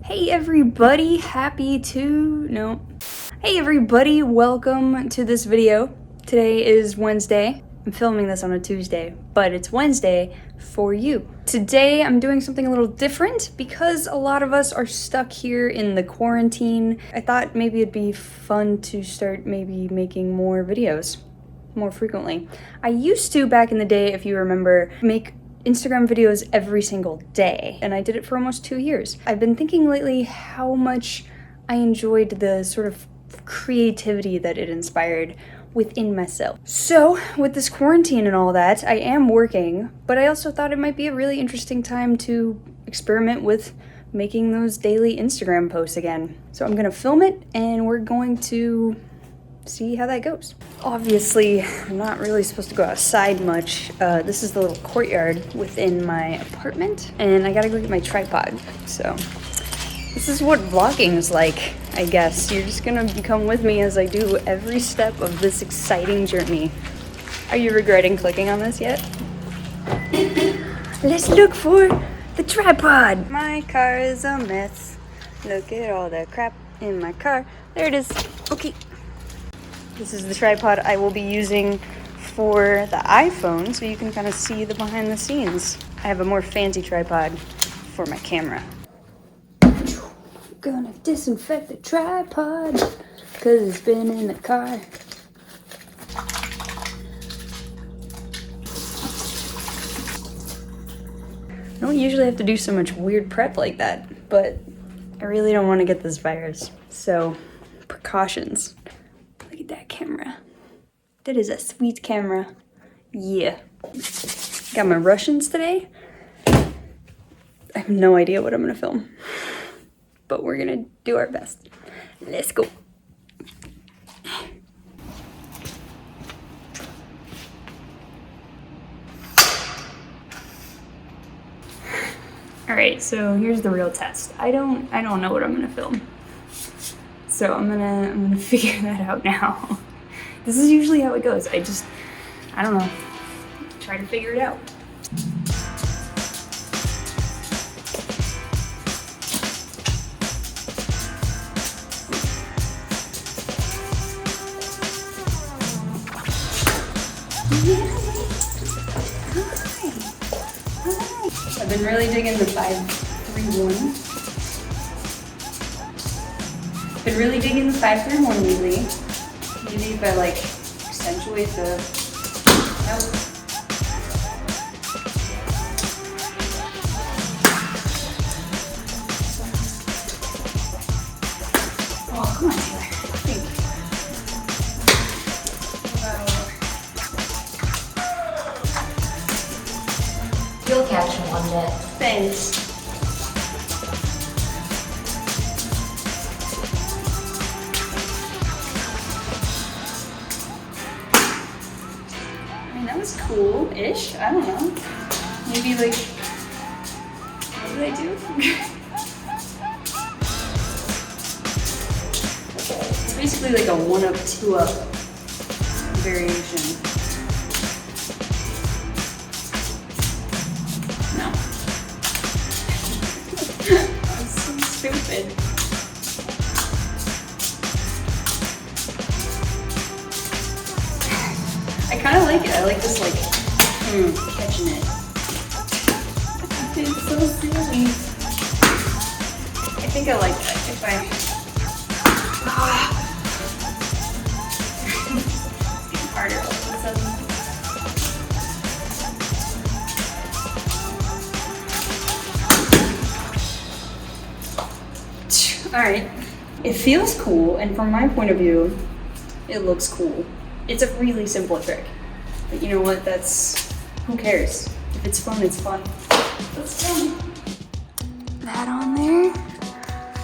Hey everybody, Hey everybody, welcome to this video. Today is Wednesday. I'm filming this on a Tuesday, but it's Wednesday for you. Today I'm doing something a little different because a lot of us are stuck here in the quarantine. I thought maybe it'd be fun to start maybe making more videos more frequently. I used to, back in the day, if you remember, make Instagram videos every single day, and I did it for almost 2 years. I've been thinking lately how much I enjoyed the sort of creativity that it inspired within myself. So with this quarantine and all that, I am working, but I also thought it might be a really interesting time to experiment with making those daily Instagram posts again. So I'm gonna film it and we're going to see how that goes. Obviously, I'm not really supposed to go outside much. This is the little courtyard within my apartment, and I gotta go get my tripod. So this is what vlogging is like, I guess. You're just gonna come with me as I do every step of this exciting journey. Are you regretting clicking on this yet? Let's look for the tripod. My car is a mess. Look at all the crap in my car. There it is. Okay. This is the tripod I will be using for the iPhone, so you can kind of see the behind the scenes. I have a more fancy tripod for my camera. Gonna disinfect the tripod, cause it's been in the car. I don't usually have to do so much weird prep like that, but I really don't want to get this virus. So, precautions. Look at that camera. That is a sweet camera. Yeah. Got my Russians today. I have no idea what I'm gonna film, but we're gonna do our best. Let's go. All right, so here's the real test. I don't know what I'm gonna film. So I'm gonna figure that out now. This is usually how it goes. I don't know, try to figure it out. I've been really digging the 5-3-1. Been really digging the 5-3-1 lately. Maybe if I like accentuate the nope. Oh, come on, Taylor. Think. You'll catch him one day. Thanks. Cool-ish, I don't know. Maybe like, what did I do? It's basically like a 1-up, 2-up variation. No. That's so stupid. I kind of like it. I like this, like, catching it. It's so silly. I think I like that if I... It's getting harder all of a sudden. Alright. It feels cool, and from my point of view, it looks cool. It's a really simple trick. But you know what, who cares? If it's fun, it's fun. Let's go. That on there.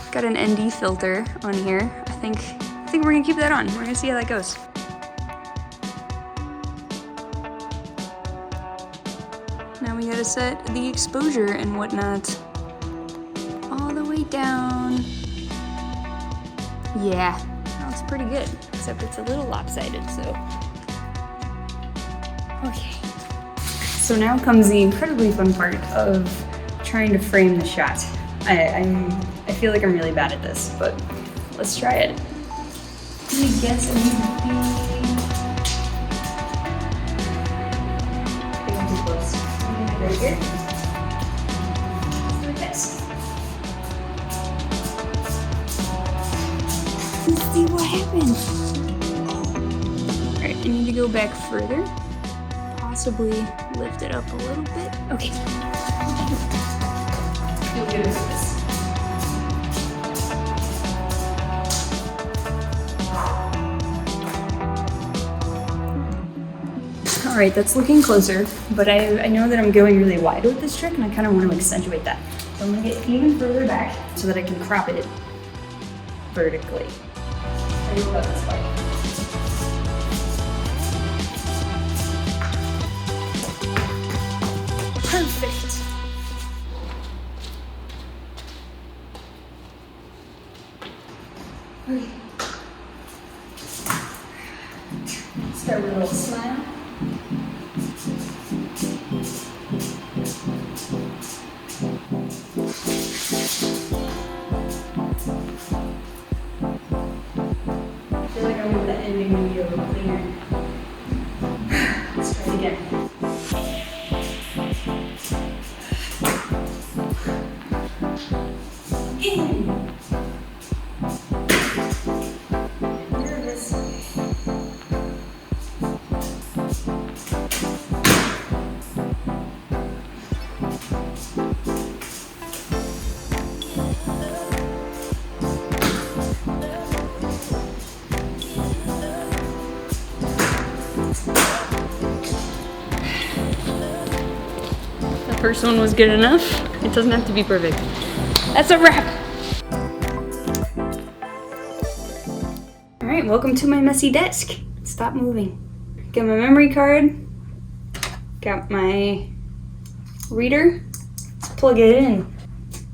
Got an ND filter on here. I think we're gonna keep that on. We're gonna see how that goes. Now we gotta set the exposure and whatnot all the way down. Yeah, that's pretty good, except it's a little lopsided, so. Okay. So now comes the incredibly fun part of trying to frame the shot. I feel like I'm really bad at this, but let's try it. Let me guess it needs to be... I think I'm too close. Right here. Let's do a test. Let's see what happens. Alright, I need to go back further. Possibly lift it up a little bit. Okay. Feel good with this. Alright, that's looking closer, but I know that I'm going really wide with this trick and I kind of want to accentuate that. So I'm going to get even further back so that I can crop it vertically. I know about this part. Perfect. Okay. Start with a little smile. I feel like I want the ending to be a little cleaner. Let's try it again. First one was good enough. It doesn't have to be perfect. That's a wrap. All right, welcome to my messy desk. Stop moving. Got my memory card. Got my reader. Let's plug it in.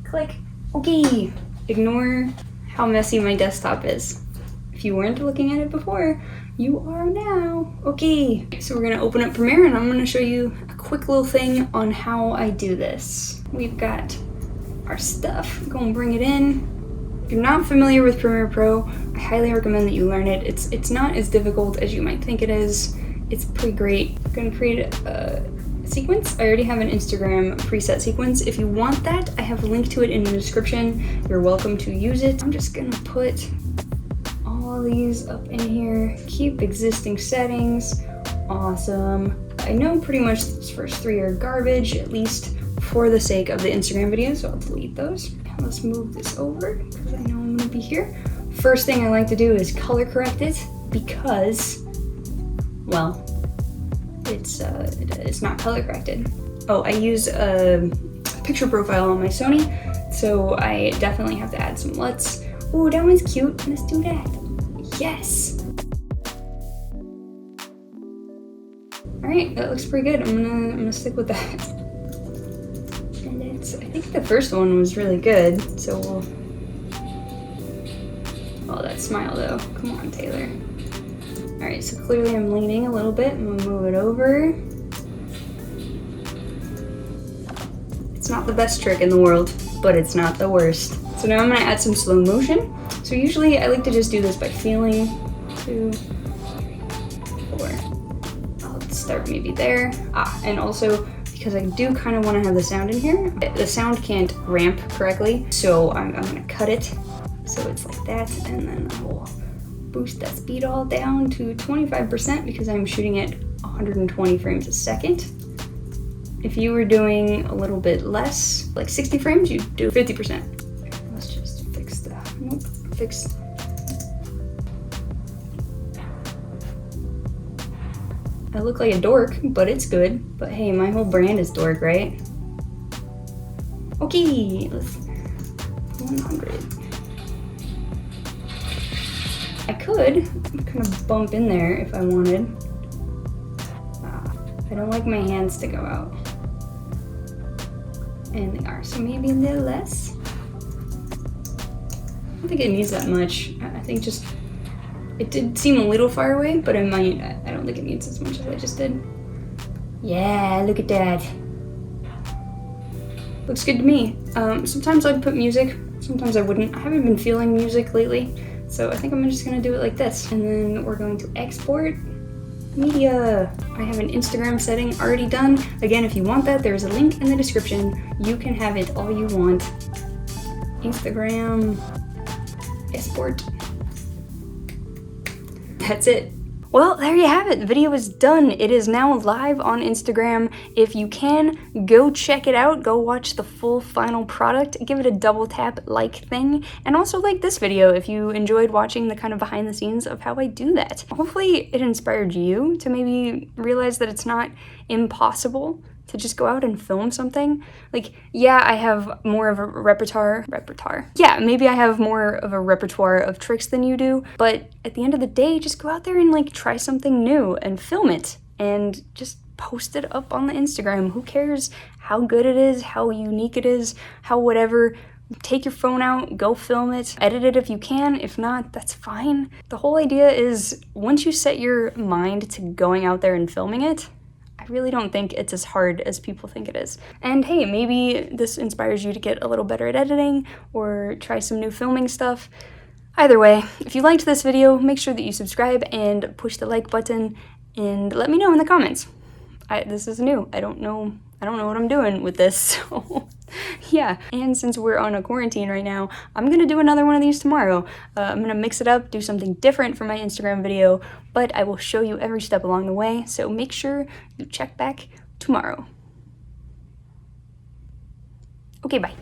Click. Okay. Ignore how messy my desktop is. If you weren't looking at it before, you are now. Okay, so we're gonna open up Premiere and I'm gonna show you a quick little thing on how I do this. We've got our stuff, go and bring it in. If you're not familiar with Premiere Pro, I highly recommend that you learn it. It's not as difficult as you might think it is. It's pretty great. I'm gonna create a sequence. I already have an Instagram preset sequence. If you want that, I have a link to it in the description. You're welcome to use it. I'm just gonna put all these up in here, keep existing settings. Awesome. I know pretty much these first three are garbage, at least for the sake of the Instagram video, so I'll delete those. Let's move this over because I know I'm gonna be here. First thing I like to do is color correct it because, well, it's not color corrected. Oh, I use a picture profile on my Sony, so I definitely have to add some LUTs. Oh, that one's cute. Let's do that. Yes. All right, that looks pretty good. I'm gonna stick with that. And I think the first one was really good. So we'll. Oh, that smile though. Come on, Taylor. All right, so clearly I'm leaning a little bit. I'm gonna move it over. It's not the best trick in the world, but it's not the worst. So now I'm gonna add some slow motion. So usually I like to just do this by feeling. 2, 3, 4. I'll start maybe there. And also because I do kind of want to have the sound in here. The sound can't ramp correctly, so I'm gonna cut it. So it's like that, and then I will boost that speed all down to 25% because I'm shooting at 120 frames a second. If you were doing a little bit less, like 60 frames, you'd do 50%. Let's just fix the, nope, fix. I look like a dork, but it's good. But hey, my whole brand is dork, right? Okay, let's 100. I could kind of bump in there if I wanted. I don't like my hands to go out. And they are, so maybe a little less. I don't think it needs that much. I think just, it did seem a little far away, but I don't think it needs as much as I just did. Yeah, look at that. Looks good to me. Sometimes I'd put music, sometimes I wouldn't. I haven't been feeling music lately, so I think I'm just gonna do it like this. And then we're going to export media. I have an Instagram setting already done. Again, if you want that, there's a link in the description. You can have it all you want. Instagram, export. That's it. Well, there you have it. The video is done. It is now live on Instagram. If you can, go check it out. Go watch the full final product. Give it a double tap like thing. And also like this video if you enjoyed watching the kind of behind the scenes of how I do that. Hopefully it inspired you to maybe realize that it's not impossible to just go out and film something. Like, yeah, I have more of a repertoire. Yeah, maybe I have more of a repertoire of tricks than you do, but at the end of the day, just go out there and like try something new and film it and just post it up on the Instagram. Who cares how good it is, how unique it is, how whatever. Take your phone out, go film it, edit it if you can. If not, that's fine. The whole idea is once you set your mind to going out there and filming it, I really don't think it's as hard as people think it is. And hey, maybe this inspires you to get a little better at editing or try some new filming stuff. Either way, if you liked this video, make sure that you subscribe and push the like button and let me know in the comments. This is new. I don't know what I'm doing with this, so yeah. And since we're on a quarantine right now, I'm gonna do another one of these tomorrow. I'm gonna mix it up, do something different for my Instagram video, but I will show you every step along the way, so make sure you check back tomorrow. Okay, bye.